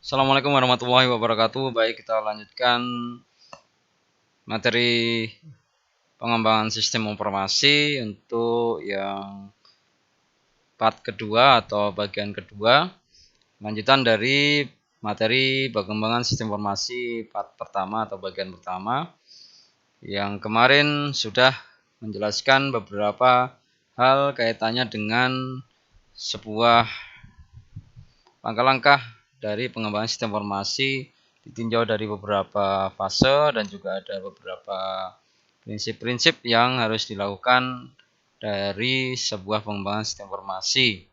Assalamualaikum warahmatullahi wabarakatuh. Baik, kita lanjutkan materi pengembangan sistem informasi untuk yang part kedua atau bagian kedua. Lanjutan dari materi pengembangan sistem informasi part pertama atau bagian pertama. Yang kemarin sudah menjelaskan beberapa hal kaitannya dengan sebuah langkah-langkah dari pengembangan sistem informasi ditinjau dari beberapa fase dan juga ada beberapa prinsip-prinsip yang harus dilakukan dari sebuah pengembangan sistem informasi.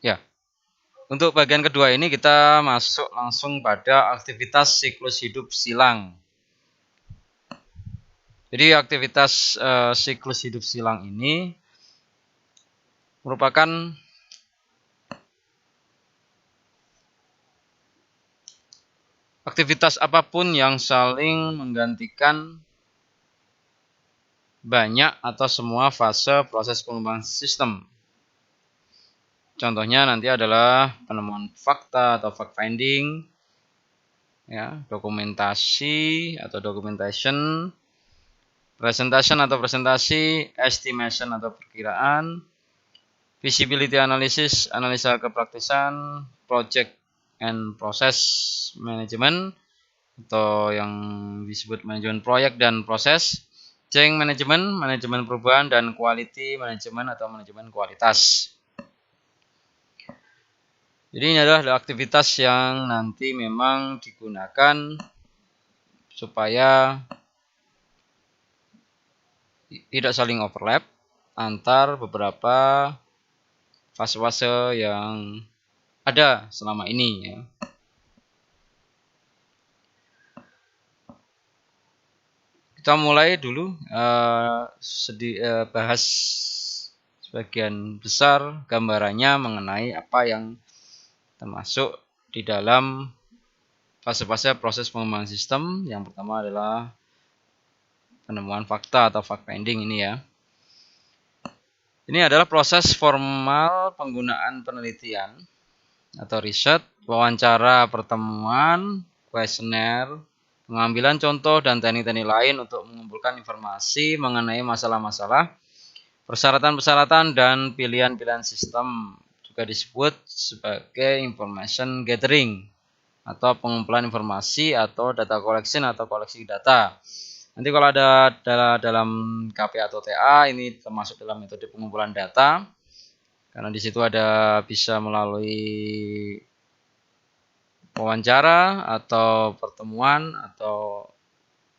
Ya, untuk bagian kedua ini kita masuk langsung pada aktivitas siklus hidup silang. Jadi aktivitas siklus hidup silang ini merupakan aktivitas apapun yang saling menggantikan banyak atau semua fase proses pengembangan sistem. Contohnya nanti adalah penemuan fakta atau fact finding, ya, dokumentasi atau documentation, presentation atau presentasi, estimation atau perkiraan, feasibility analysis, analisa kepraktisan, project and process management atau yang disebut manajemen proyek dan proses, change management, manajemen perubahan, dan quality management atau manajemen kualitas. Jadi ini adalah aktivitas yang nanti memang digunakan supaya tidak saling overlap antar beberapa fase-fase yang ada selama ini, ya. Kita mulai dulu bahas sebagian besar gambarannya mengenai apa yang termasuk di dalam fase-fase proses pengembangan sistem. Yang pertama adalah penemuan fakta atau fact finding ini, ya. Ini adalah proses formal penggunaan penelitian atau riset, wawancara pertemuan, kuesioner, pengambilan contoh, dan teknik-teknik lain untuk mengumpulkan informasi mengenai masalah-masalah, persyaratan-persyaratan, dan pilihan-pilihan sistem. Juga disebut sebagai information gathering atau pengumpulan informasi atau data collection atau koleksi data. Nanti kalau ada dalam KP atau TA, ini termasuk dalam metode pengumpulan data. Karena di situ ada bisa melalui wawancara atau pertemuan atau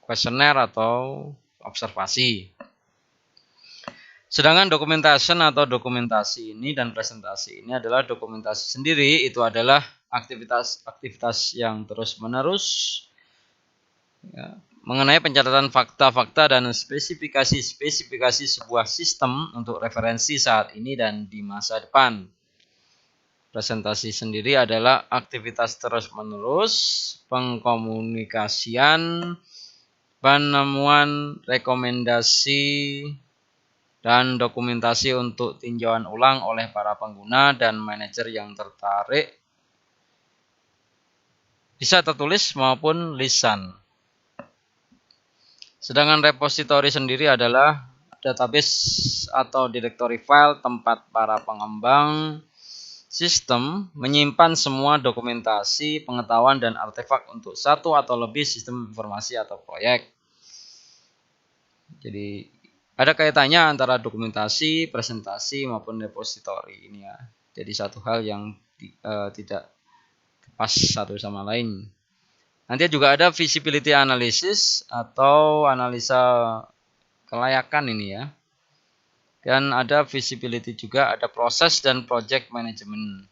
kuesioner atau observasi. Sedangkan documentation atau dokumentasi ini dan presentasi ini adalah dokumentasi sendiri, itu adalah aktivitas yang terus-menerus, ya, mengenai pencatatan fakta-fakta dan spesifikasi sebuah sistem untuk referensi saat ini dan di masa depan. Presentasi sendiri adalah aktivitas terus-menerus pengkomunikasian, penemuan, rekomendasi, dan dokumentasi untuk tinjauan ulang oleh para pengguna dan manajer yang tertarik, bisa tertulis maupun lisan. Sedangkan repository sendiri adalah database atau directory file tempat para pengembang sistem menyimpan semua dokumentasi, pengetahuan, dan artefak untuk satu atau lebih sistem informasi atau proyek. Jadi ada kaitannya antara dokumentasi, presentasi, maupun repository ini, ya. Jadi satu hal yang tidak pas satu sama lain. Nanti juga ada feasibility analysis atau analisa kelayakan ini, ya. Dan ada feasibility juga, ada proses dan project management.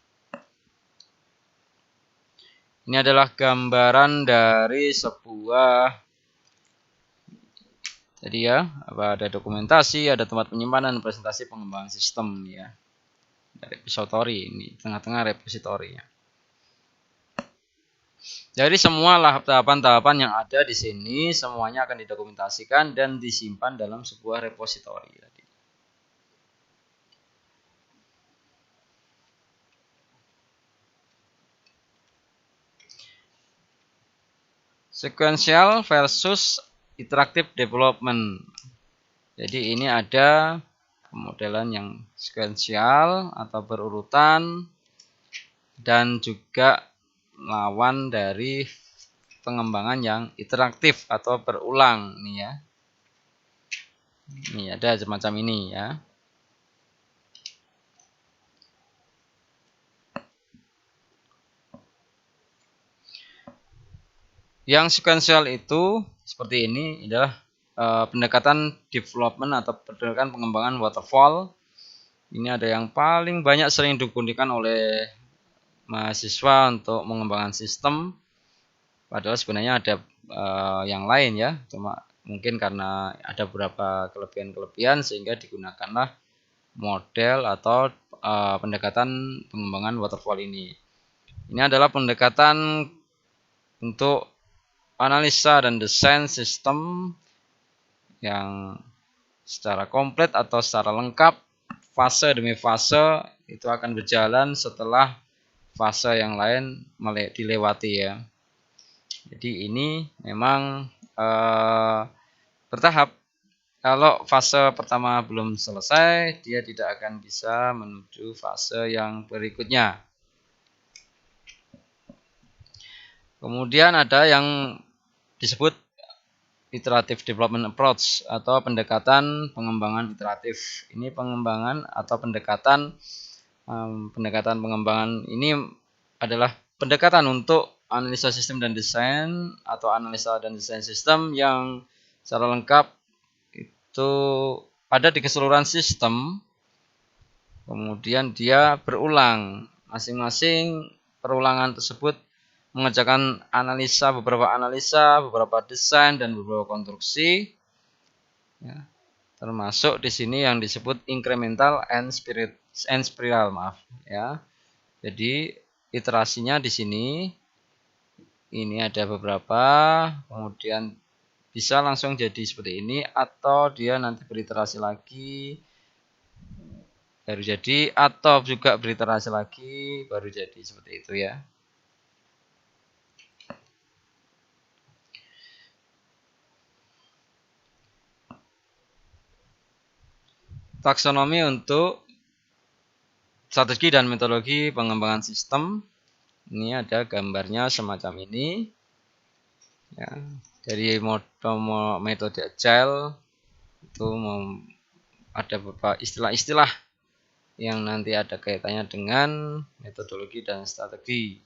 Ini adalah gambaran dari sebuah, jadi ya, ada dokumentasi, ada tempat penyimpanan, presentasi pengembangan sistem, ya. Dari repository ini, tengah-tengah repository, ya. Jadi semua tahapan-tahapan yang ada di sini semuanya akan didokumentasikan dan disimpan dalam sebuah repository tadi. Sequential versus iterative development. Jadi ini ada pemodelan yang sequential atau berurutan dan juga lawan dari pengembangan yang interaktif atau berulang nih ya. Ini ada semacam ini ya. Yang sequential itu seperti ini adalah pendekatan development atau pendekatan pengembangan waterfall. Ini ada yang paling banyak sering digunakan oleh mahasiswa untuk mengembangkan sistem. Padahal sebenarnya ada yang lain ya, cuma mungkin karena ada beberapa kelebihan-kelebihan sehingga digunakanlah model atau pendekatan pengembangan waterfall ini. Ini adalah pendekatan untuk analisa dan desain sistem yang secara komplit atau secara lengkap, fase demi fase itu akan berjalan setelah fase yang lain dilewati ya. Jadi ini memang bertahap. Kalau fase pertama belum selesai, dia tidak akan bisa menuju fase yang berikutnya. Kemudian ada yang disebut iterative development approach atau pendekatan pengembangan iteratif. Ini pengembangan atau pendekatan pengembangan ini adalah pendekatan untuk analisa sistem dan desain atau analisa dan desain sistem yang secara lengkap itu ada di keseluruhan sistem. Kemudian dia berulang. Masing-masing perulangan tersebut mengerjakan beberapa desain dan beberapa konstruksi, ya, termasuk di sini yang disebut incremental and spiral, maaf, ya. Jadi iterasinya di sini ini ada beberapa, kemudian bisa langsung jadi seperti ini atau dia nanti beriterasi lagi baru jadi atau juga beriterasi lagi baru jadi seperti itu ya. Taksonomi untuk strategi dan metodologi pengembangan sistem. Ini ada gambarnya semacam ini. Ya, dari metode agile itu ada beberapa istilah-istilah yang nanti ada kaitannya dengan metodologi dan strategi.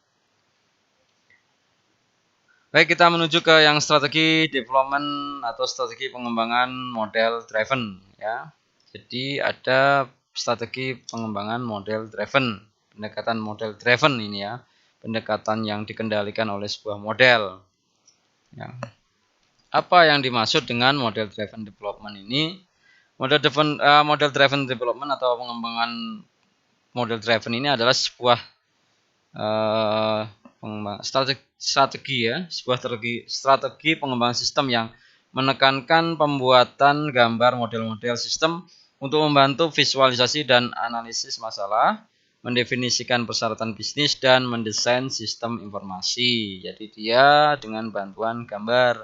Baik, kita menuju ke yang strategi development atau strategi pengembangan model driven ya. Jadi ada strategi pengembangan model driven, pendekatan model driven ini ya, pendekatan yang dikendalikan oleh sebuah model. Ya. Apa yang dimaksud dengan model driven development ini? Model driven development atau pengembangan model driven ini adalah sebuah strategi ya, sebuah strategi pengembangan sistem yang menekankan pembuatan gambar model-model sistem untuk membantu visualisasi dan analisis masalah, mendefinisikan persyaratan bisnis dan mendesain sistem informasi. Jadi dia dengan bantuan gambar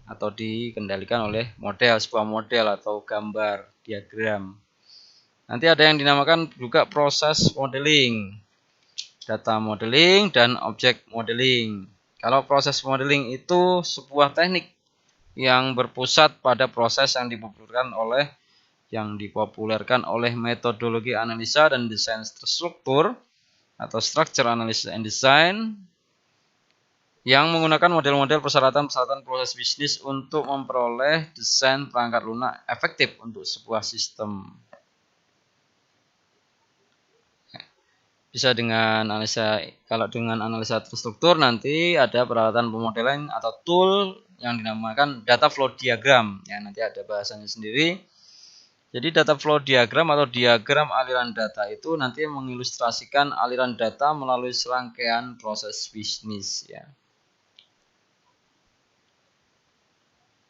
atau dikendalikan oleh model, sebuah model atau gambar, diagram. Nanti ada yang dinamakan juga proses modeling, data modeling dan object modeling. Kalau proses modeling itu sebuah teknik yang berpusat pada proses yang dipopulerkan oleh metodologi analisa dan desain terstruktur atau structure analysis and design yang menggunakan model-model persyaratan-persyaratan proses bisnis untuk memperoleh desain perangkat lunak efektif untuk sebuah sistem. Bisa dengan analisa, kalau dengan analisa terstruktur nanti ada peralatan pemodelan atau tool yang dinamakan data flow diagram. Ya, nanti ada bahasanya sendiri. Jadi data flow diagram atau diagram aliran data itu nanti mengilustrasikan aliran data melalui serangkaian proses bisnis ya.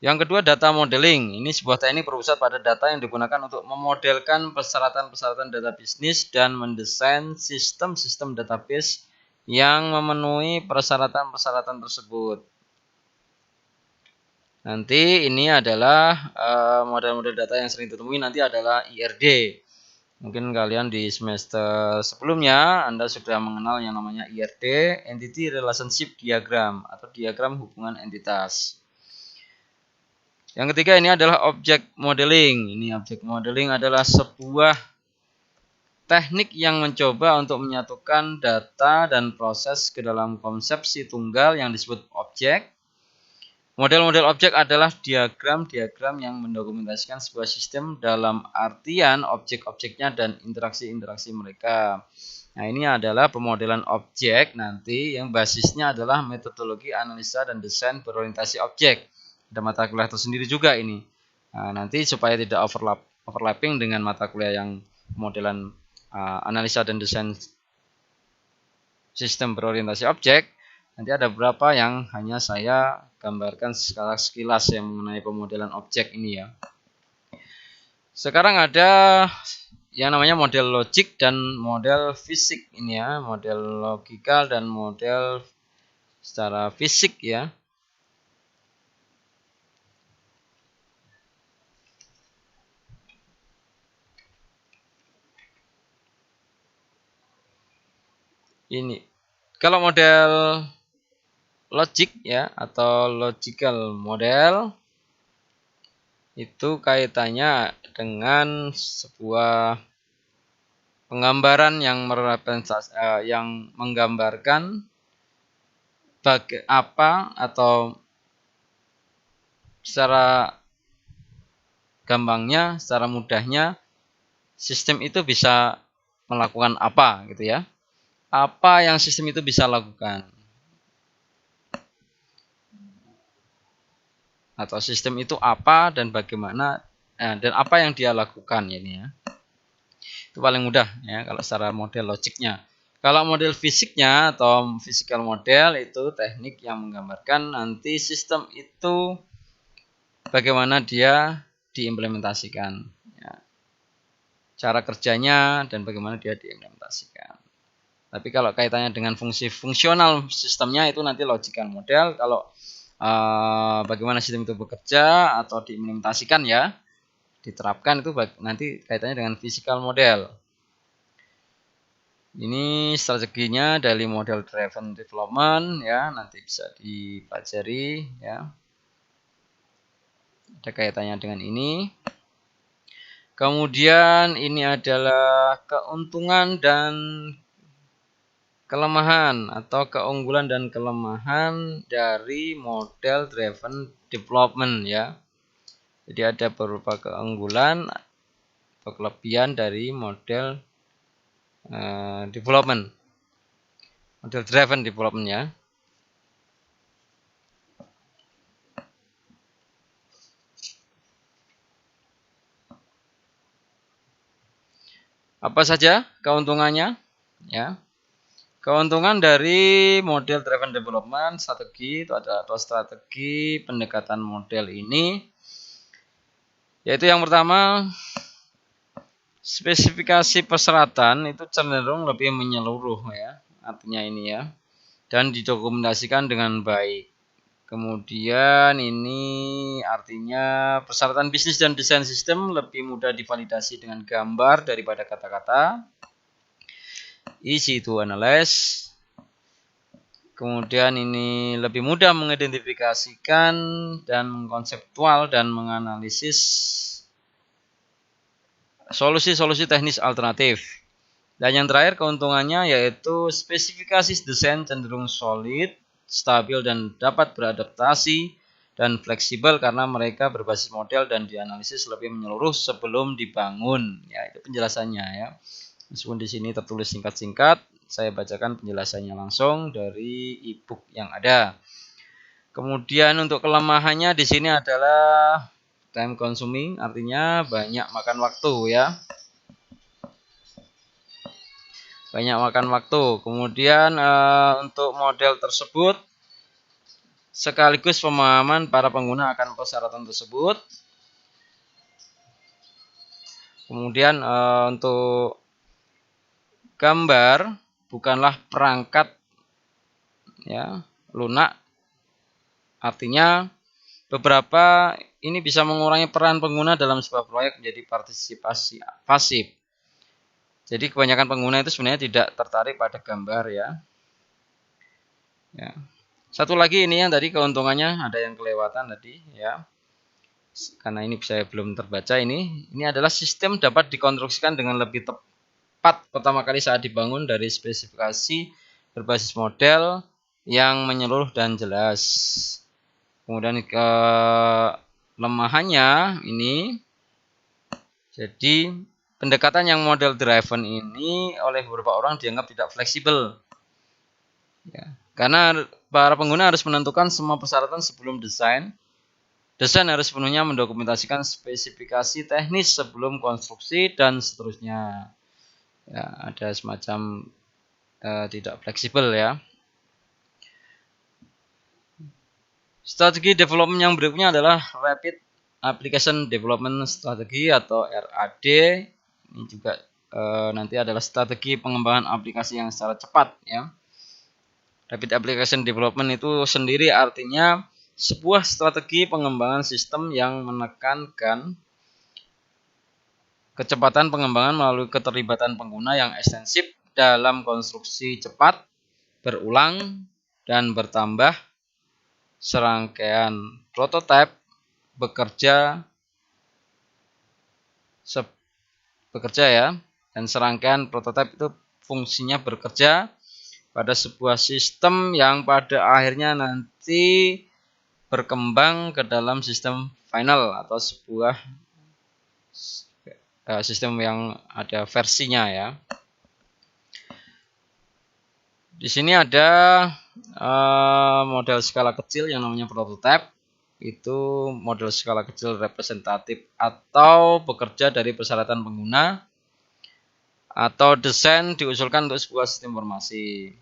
Yang kedua, data modeling. Ini sebuah teknik berpusat pada data yang digunakan untuk memodelkan persyaratan-persyaratan data bisnis dan mendesain sistem-sistem database yang memenuhi persyaratan-persyaratan tersebut. Nanti ini adalah model-model data yang sering ditemui nanti adalah IRD. Mungkin kalian di semester sebelumnya Anda sudah mengenal yang namanya IRD, Entity Relationship Diagram atau diagram hubungan entitas. Yang ketiga ini adalah object modeling. Ini object modeling adalah sebuah teknik yang mencoba untuk menyatukan data dan proses ke dalam konsepsi tunggal yang disebut objek. Model-model objek adalah diagram-diagram yang mendokumentasikan sebuah sistem dalam artian objek-objeknya dan interaksi-interaksi mereka. Nah, ini adalah pemodelan objek nanti yang basisnya adalah metodologi analisa dan desain berorientasi objek. Ada mata kuliah tersendiri juga ini. Nah, nanti supaya tidak overlapping dengan mata kuliah yang pemodelan analisa dan desain sistem berorientasi objek, nanti ada beberapa yang hanya saya gambarkan secara sekilas yang mengenai pemodelan objek ini ya. Sekarang ada yang namanya model logik dan model fisik ini ya, model logikal dan model secara fisik ya. Ini kalau model logik ya atau logical model itu kaitannya dengan sebuah penggambaran yang menggambarkan apa atau secara gampangnya, secara mudahnya sistem itu bisa melakukan apa gitu ya. Apa yang sistem itu bisa lakukan. Atau sistem itu apa dan bagaimana dan apa yang dia lakukan ini ya. Itu paling mudah ya kalau secara model logiknya. Kalau model fisiknya atau physical model itu teknik yang menggambarkan nanti sistem itu bagaimana dia diimplementasikan. Ya. Cara kerjanya dan bagaimana dia diimplementasikan. Tapi kalau kaitannya dengan fungsi fungsional sistemnya itu nanti logical model. Kalau bagaimana sistem itu bekerja atau diimplementasikan ya, diterapkan itu nanti kaitannya dengan physical model. Ini strateginya dari model driven development ya, nanti bisa dipelajari ya. Ada kaitannya dengan ini. Kemudian ini adalah keuntungan dan kelemahan atau keunggulan dan kelemahan dari model driven development ya. Jadi ada beberapa keunggulan atau kelebihan dari model development. Model driven development ya. Apa saja keuntungannya? Ya. Keuntungan dari model driven development strategi itu ada atau strategi pendekatan model ini, yaitu yang pertama spesifikasi persyaratan itu cenderung lebih menyeluruh ya, artinya ini ya, dan didokumentasikan dengan baik. Kemudian ini artinya persyaratan bisnis dan desain sistem lebih mudah divalidasi dengan gambar daripada kata-kata. Easy to analyze. Kemudian ini lebih mudah mengidentifikasikan dan mengkonseptual dan menganalisis solusi-solusi teknis alternatif. Dan yang terakhir keuntungannya yaitu spesifikasi desain cenderung solid, stabil dan dapat beradaptasi dan fleksibel karena mereka berbasis model dan dianalisis lebih menyeluruh sebelum dibangun. Ya, itu penjelasannya ya. Meskipun di sini tertulis singkat-singkat, saya bacakan penjelasannya langsung dari e-book yang ada. Kemudian untuk kelemahannya di sini adalah time consuming, artinya banyak makan waktu ya. Banyak makan waktu. Kemudian untuk model tersebut sekaligus pemahaman para pengguna akan persyaratan tersebut. Kemudian untuk gambar bukanlah perangkat ya lunak, artinya beberapa ini bisa mengurangi peran pengguna dalam sebuah proyek menjadi partisipasi pasif. Jadi kebanyakan pengguna itu sebenarnya tidak tertarik pada gambar ya. Satu lagi ini yang tadi keuntungannya ada yang kelewatan tadi ya. Karena ini saya belum terbaca ini. Ini adalah sistem dapat dikonstruksikan dengan lebih tepat pertama kali saat dibangun dari spesifikasi berbasis model yang menyeluruh dan jelas. Kemudian kelemahannya ini, jadi pendekatan yang model driven ini oleh beberapa orang dianggap tidak fleksibel. Ya, karena para pengguna harus menentukan semua persyaratan sebelum desain. Desain harus sepenuhnya mendokumentasikan spesifikasi teknis sebelum konstruksi dan seterusnya. Ya, ada semacam tidak fleksibel ya. Strategi development yang berikutnya adalah Rapid Application Development Strategy atau RAD. Ini juga nanti adalah strategi pengembangan aplikasi yang secara cepat ya. Rapid Application Development itu sendiri artinya sebuah strategi pengembangan sistem yang menekankan kecepatan pengembangan melalui keterlibatan pengguna yang ekstensif dalam konstruksi cepat, berulang, dan bertambah. Serangkaian prototipe bekerja ya, dan serangkaian prototipe itu fungsinya bekerja pada sebuah sistem yang pada akhirnya nanti berkembang ke dalam sistem final atau sebuah sistem yang ada versinya ya. Di sini ada model skala kecil yang namanya prototype. Itu model skala kecil representatif atau bekerja dari persyaratan pengguna atau desain diusulkan untuk sebuah sistem informasi.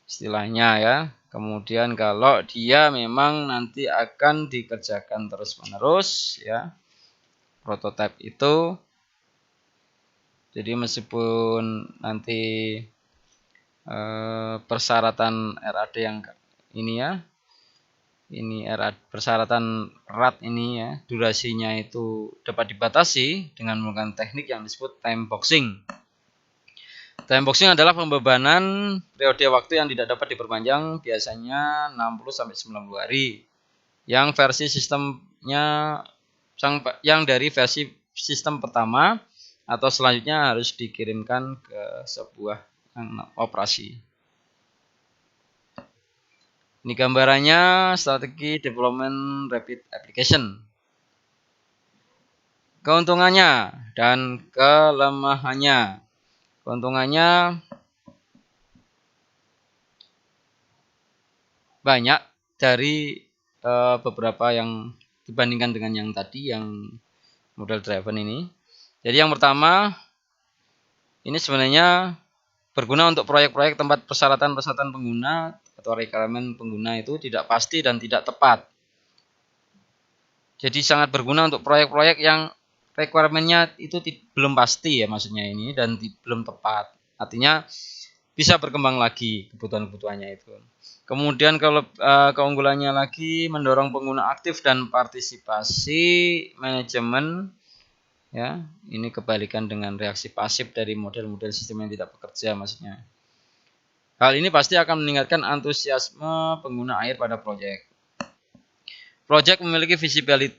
Istilahnya ya. Kemudian kalau dia memang nanti akan dikerjakan terus-menerus ya. Prototype itu. Jadi meskipun nanti persyaratan RAD yang ini ya, ini persyaratan RAD ini ya, durasinya itu dapat dibatasi dengan menggunakan teknik yang disebut time boxing. Time boxing adalah pembebanan periode waktu yang tidak dapat diperpanjang, biasanya 60-90 hari. Yang versi sistemnya yang dari versi sistem pertama atau selanjutnya harus dikirimkan ke sebuah operasi. Ini gambarannya strategi development rapid application. Keuntungannya dan kelemahannya. Keuntungannya banyak dari beberapa yang dibandingkan dengan yang tadi yang model driven ini. Jadi yang pertama, ini sebenarnya berguna untuk proyek-proyek tempat persyaratan pengguna atau requirement pengguna itu tidak pasti dan tidak tepat. Jadi sangat berguna untuk proyek-proyek yang requirement-nya itu belum pasti ya maksudnya ini dan belum tepat. Artinya bisa berkembang lagi kebutuhan-kebutuhannya itu. Kemudian kalau keunggulannya lagi mendorong pengguna aktif dan partisipasi manajemen. Ya, ini kebalikan dengan reaksi pasif dari model-model sistem yang tidak bekerja maksudnya. Hal ini pasti akan meningkatkan antusiasme pengguna akhir pada proyek. Proyek memiliki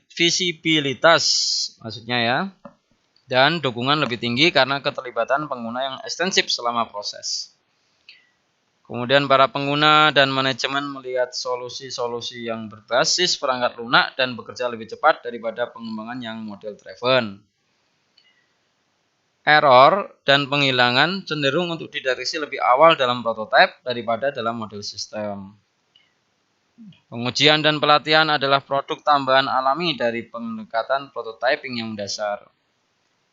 visibilitas maksudnya ya, dan dukungan lebih tinggi karena keterlibatan pengguna yang ekstensif selama proses. Kemudian para pengguna dan manajemen melihat solusi-solusi yang berbasis perangkat lunak dan bekerja lebih cepat daripada pengembangan yang model driven. Error dan penghilangan cenderung untuk dideteksi lebih awal dalam prototipe daripada dalam model sistem. Pengujian dan pelatihan adalah produk tambahan alami dari pendekatan prototyping yang mendasar.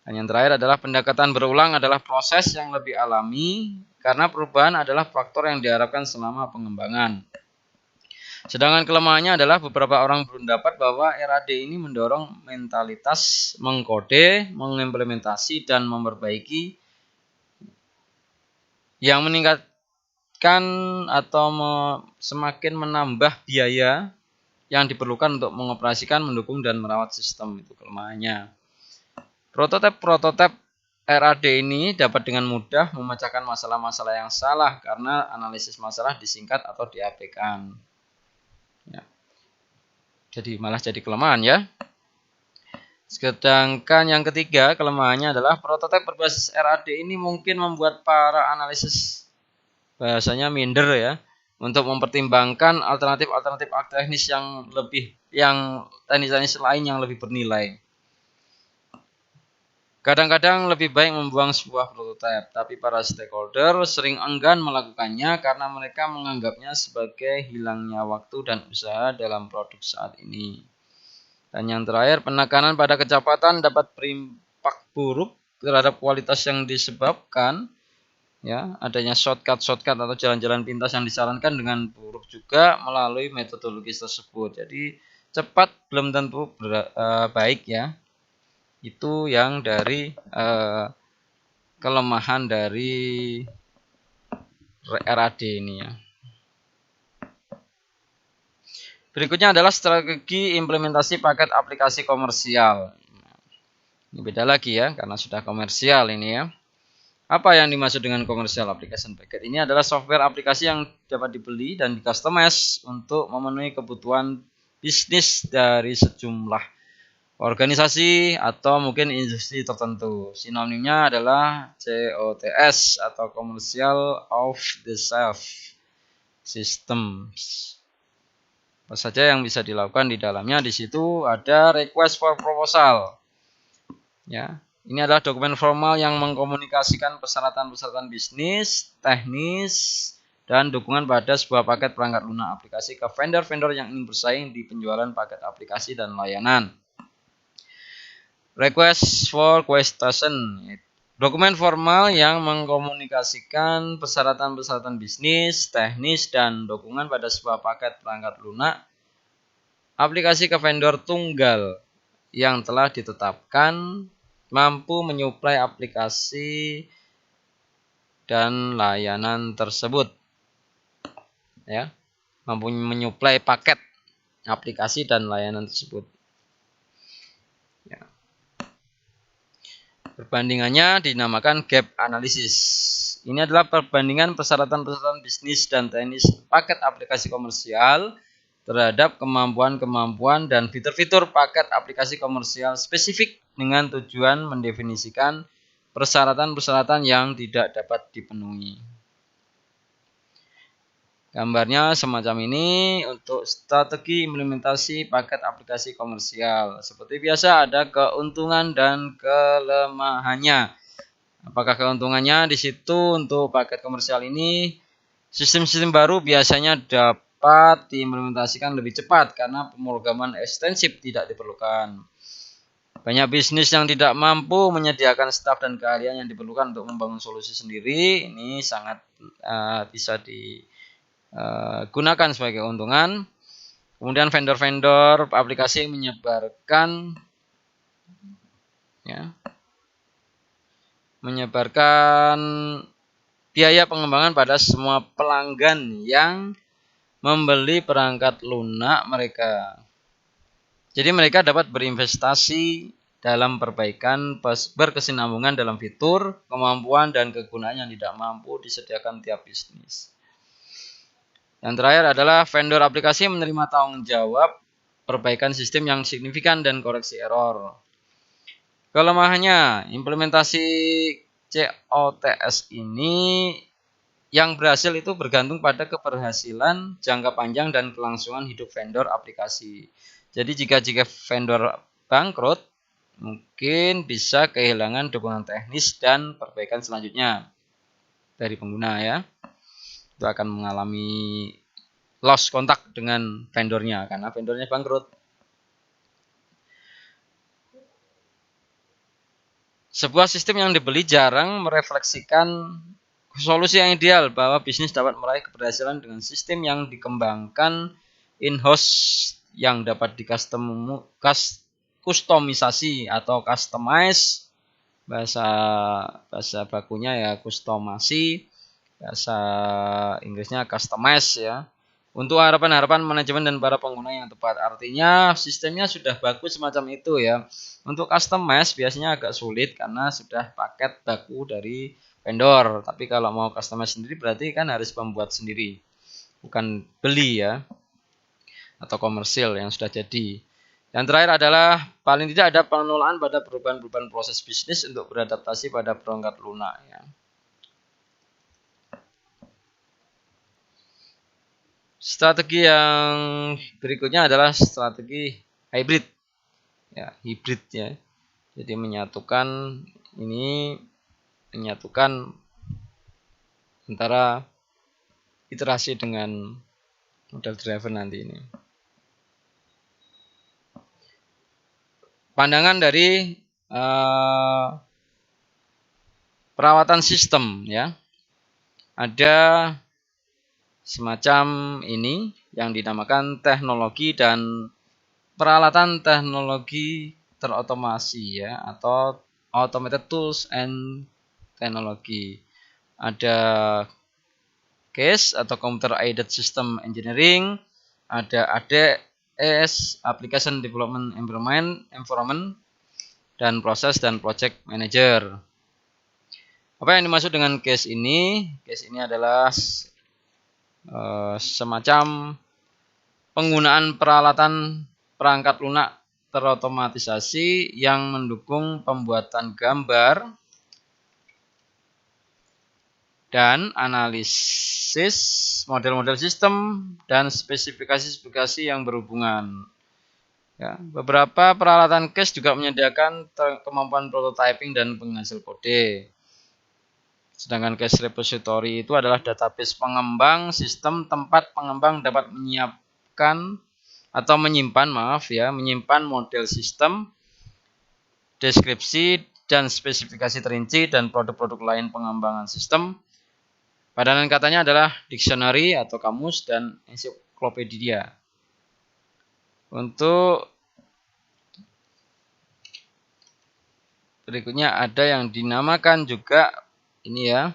Dan yang terakhir adalah pendekatan berulang adalah proses yang lebih alami karena perubahan adalah faktor yang diharapkan selama pengembangan. Sedangkan kelemahannya adalah beberapa orang berpendapat bahwa RAD ini mendorong mentalitas mengkode, mengimplementasi, dan memperbaiki yang meningkatkan atau semakin menambah biaya yang diperlukan untuk mengoperasikan, mendukung, dan merawat sistem. Itu kelemahannya. Prototipe RAD ini dapat dengan mudah memecahkan masalah-masalah yang salah karena analisis masalah disingkat atau diabaikan. Ya. Jadi malah jadi kelemahan ya. Sedangkan yang ketiga kelemahannya adalah prototipe berbasis RAD ini mungkin membuat para analisis bahasanya minder ya untuk mempertimbangkan alternatif teknis yang teknis lain yang lebih bernilai. Kadang-kadang lebih baik membuang sebuah prototipe, tapi para stakeholder sering enggan melakukannya karena mereka menganggapnya sebagai hilangnya waktu dan usaha dalam produk saat ini. Dan yang terakhir, penekanan pada kecepatan dapat berimpak buruk terhadap kualitas yang disebabkan ya adanya shortcut atau jalan-jalan pintas yang disarankan dengan buruk juga melalui metodologi tersebut. Jadi cepat belum tentu baik ya. Itu yang dari kelemahan dari RAD ini ya. Berikutnya adalah strategi implementasi paket aplikasi komersial. Ini beda lagi ya karena sudah komersial ini ya. Apa yang dimaksud dengan commercial application packet? Ini adalah software aplikasi yang dapat dibeli dan di-customize untuk memenuhi kebutuhan bisnis dari sejumlah organisasi atau mungkin industri tertentu. Sinonimnya adalah COTS atau Commercial Off the Shelf Systems. Apa saja yang bisa dilakukan di dalamnya? Di situ ada request for proposal. Ya, ini adalah dokumen formal yang mengkomunikasikan persyaratan-persyaratan bisnis, teknis, dan dukungan pada sebuah paket perangkat lunak aplikasi ke vendor-vendor yang ingin bersaing di penjualan paket aplikasi dan layanan. Request for quotation, dokumen formal yang mengkomunikasikan persyaratan-persyaratan bisnis, teknis, dan dukungan pada sebuah paket perangkat lunak aplikasi ke vendor tunggal yang telah ditetapkan mampu menyuplai aplikasi dan layanan tersebut. Ya, mampu menyuplai paket aplikasi dan layanan tersebut. Ya. Perbandingannya dinamakan gap analysis. Ini adalah perbandingan persyaratan-persyaratan bisnis dan teknis paket aplikasi komersial terhadap kemampuan-kemampuan dan fitur-fitur paket aplikasi komersial spesifik dengan tujuan mendefinisikan persyaratan-persyaratan yang tidak dapat dipenuhi. Gambarnya semacam ini untuk strategi implementasi paket aplikasi komersial. Seperti biasa ada keuntungan dan kelemahannya. Apakah keuntungannya di situ untuk paket komersial ini sistem-sistem baru biasanya dapat diimplementasikan lebih cepat karena pemrograman ekstensif tidak diperlukan. Banyak bisnis yang tidak mampu menyediakan staf dan keahlian yang diperlukan untuk membangun solusi sendiri. Ini sangat bisa digunakan sebagai keuntungan. Kemudian vendor-vendor aplikasi menyebarkan biaya pengembangan pada semua pelanggan yang membeli perangkat lunak mereka. Jadi mereka dapat berinvestasi dalam perbaikan berkesinambungan dalam fitur, kemampuan, dan kegunaan yang tidak mampu disediakan tiap bisnis. Yang terakhir adalah vendor aplikasi menerima tanggung jawab perbaikan sistem yang signifikan dan koreksi error. Kelemahannya, implementasi COTS ini yang berhasil itu bergantung pada keberhasilan jangka panjang dan kelangsungan hidup vendor aplikasi. Jadi jika vendor bangkrut, mungkin bisa kehilangan dukungan teknis dan perbaikan selanjutnya dari pengguna ya. Itu akan mengalami loss kontak dengan vendornya karena vendornya bangkrut. Sebuah sistem yang dibeli jarang merefleksikan solusi yang ideal bahwa bisnis dapat meraih keberhasilan dengan sistem yang dikembangkan in-house yang dapat kustomisasi atau customize, bahasa bakunya ya kustomasi, bahasa Inggrisnya customize ya, untuk harapan-harapan manajemen dan para pengguna yang tepat. Artinya sistemnya sudah bagus semacam itu ya. Untuk customize biasanya agak sulit karena sudah paket baku dari vendor. Tapi kalau mau customize sendiri berarti kan harus membuat sendiri. Bukan beli ya. Atau komersil yang sudah jadi. Yang terakhir adalah paling tidak ada pengelolaan pada perubahan-perubahan proses bisnis untuk beradaptasi pada perangkat lunak ya. Strategi yang berikutnya adalah strategi hybrid. Ya, hybrid ya. Jadi menyatukan antara iterasi dengan model driver nanti ini. Pandangan dari perawatan sistem ya. Ada semacam ini yang dinamakan teknologi dan peralatan teknologi terotomasi ya, atau automated tools and technology. Ada CASE atau Computer Aided System Engineering, ada ADS Application Development Environment, dan Proses dan Project Manager. Apa yang dimaksud dengan CASE ini? CASE ini adalah semacam penggunaan peralatan perangkat lunak terotomatisasi yang mendukung pembuatan gambar dan analisis model-model sistem dan spesifikasi-spesifikasi yang berhubungan. Ya, beberapa peralatan CASE juga menyediakan kemampuan prototyping dan penghasil kode. Sedangkan CASE repository itu adalah database pengembang sistem tempat pengembang dapat menyimpan model sistem, deskripsi dan spesifikasi terinci dan produk-produk lain pengembangan sistem. Padanan katanya adalah dictionary atau kamus dan ensiklopedia. Untuk berikutnya ada yang dinamakan juga ini ya.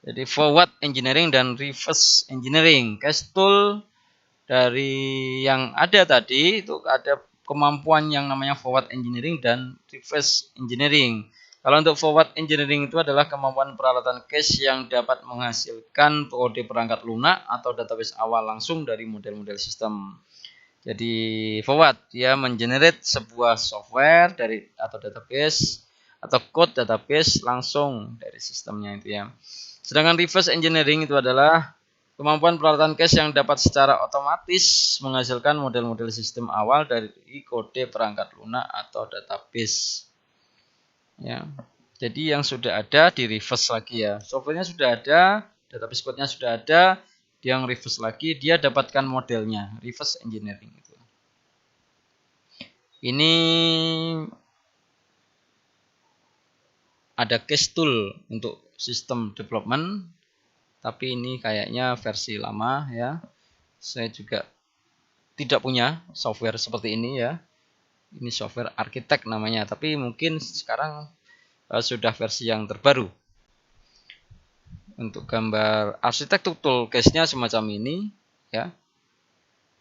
Jadi forward engineering dan reverse engineering. CASE tool dari yang ada tadi itu ada kemampuan yang namanya forward engineering dan reverse engineering. Kalau untuk forward engineering itu adalah kemampuan peralatan CASE yang dapat menghasilkan kode perangkat lunak atau database awal langsung dari model-model sistem. Jadi forward dia mengenerate sebuah software dari atau database atau code database langsung dari sistemnya itu ya. Sedangkan reverse engineering itu adalah kemampuan peralatan CASE yang dapat secara otomatis menghasilkan model-model sistem awal dari kode perangkat lunak atau database. Ya. Jadi yang sudah ada di reverse lagi ya. Softwarenya sudah ada, database code-nya sudah ada, yang reverse lagi dia dapatkan modelnya, reverse engineering itu. Ini ada CASE tool untuk sistem development, tapi ini kayaknya versi lama ya. Saya juga tidak punya software seperti ini ya. Ini software arsitek namanya, tapi mungkin sekarang sudah versi yang terbaru. Untuk gambar arsitek tool CASE-nya semacam ini ya.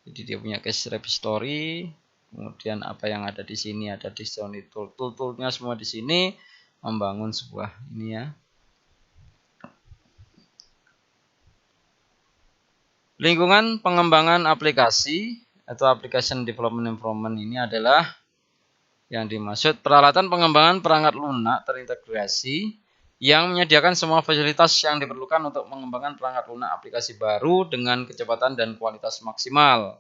Jadi dia punya CASE repository, kemudian apa yang ada di sini ada dictionary tool-toolnya semua di sini, membangun sebuah ini ya. Lingkungan pengembangan aplikasi atau application development environment ini adalah yang dimaksud peralatan pengembangan perangkat lunak terintegrasi yang menyediakan semua fasilitas yang diperlukan untuk mengembangkan perangkat lunak aplikasi baru dengan kecepatan dan kualitas maksimal.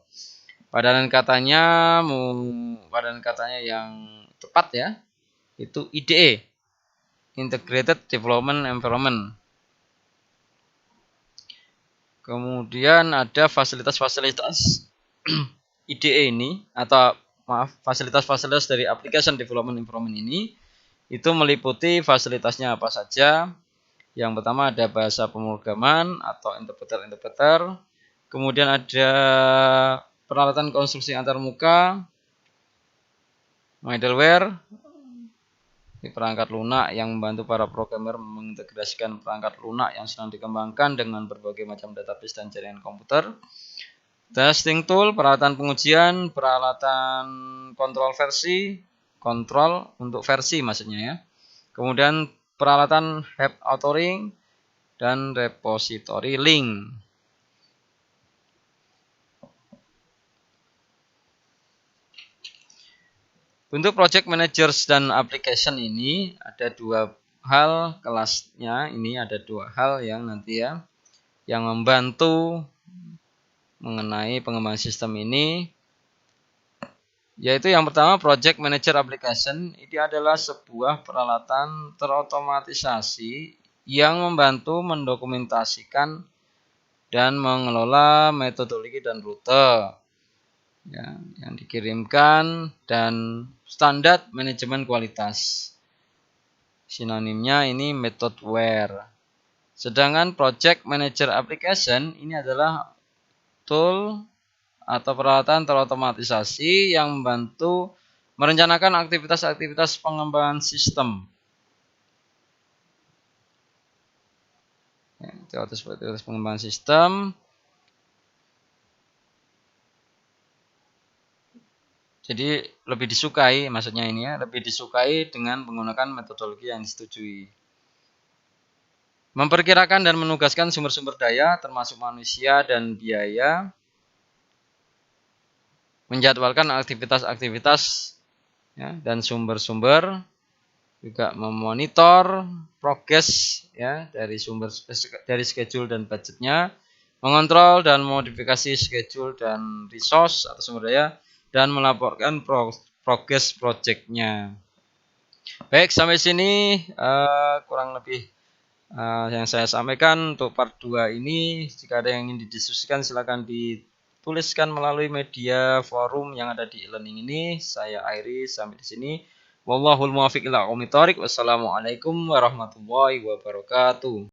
Padanan katanya yang tepat ya, itu IDE, Integrated Development Environment. Kemudian ada fasilitas-fasilitas IDE ini atau fasilitas-fasilitas dari Application Development Environment ini itu meliputi fasilitasnya apa saja. Yang pertama ada bahasa pemrograman atau interpreter. Kemudian ada peralatan konstruksi antarmuka, middleware, Ini perangkat lunak yang membantu para programmer mengintegrasikan perangkat lunak yang sedang dikembangkan dengan berbagai macam database dan jaringan komputer. Testing tool, peralatan pengujian, peralatan kontrol versi, kontrol untuk versi maksudnya ya. Kemudian peralatan help authoring dan repository link. Untuk project managers dan application ini ada dua hal kelasnya. Ini ada dua hal yang nanti ya yang membantu mengenai pengembangan sistem ini, yaitu yang pertama project manager application. Ini adalah sebuah peralatan terotomatisasi yang membantu mendokumentasikan dan mengelola metodologi dan rute ya, yang dikirimkan dan standar manajemen kualitas. Sinonimnya ini methodware. Sedangkan project manager application ini adalah tool atau peralatan terotomatisasi yang membantu merencanakan aktivitas-aktivitas pengembangan sistem. Aktivitas pengembangan sistem. Jadi lebih disukai, maksudnya ini ya, lebih disukai dengan menggunakan metodologi yang disetujui. Memperkirakan dan menugaskan sumber-sumber daya termasuk manusia dan biaya. Menjadwalkan aktivitas-aktivitas ya, dan sumber-sumber, juga memonitor progres ya dari schedule dan budgetnya, mengontrol dan modifikasi schedule dan resource atau sumber daya, dan melaporkan progres projectnya. Baik, sampai sini kurang lebih yang saya sampaikan untuk part 2 ini. Jika ada yang ingin didiskusikan silakan dituliskan melalui media forum yang ada di e-learning ini. Saya akhiri sampai di sini. Wallahul muwaffiq ila aqwamit thoriq. Wassalamualaikum warahmatullahi wabarakatuh.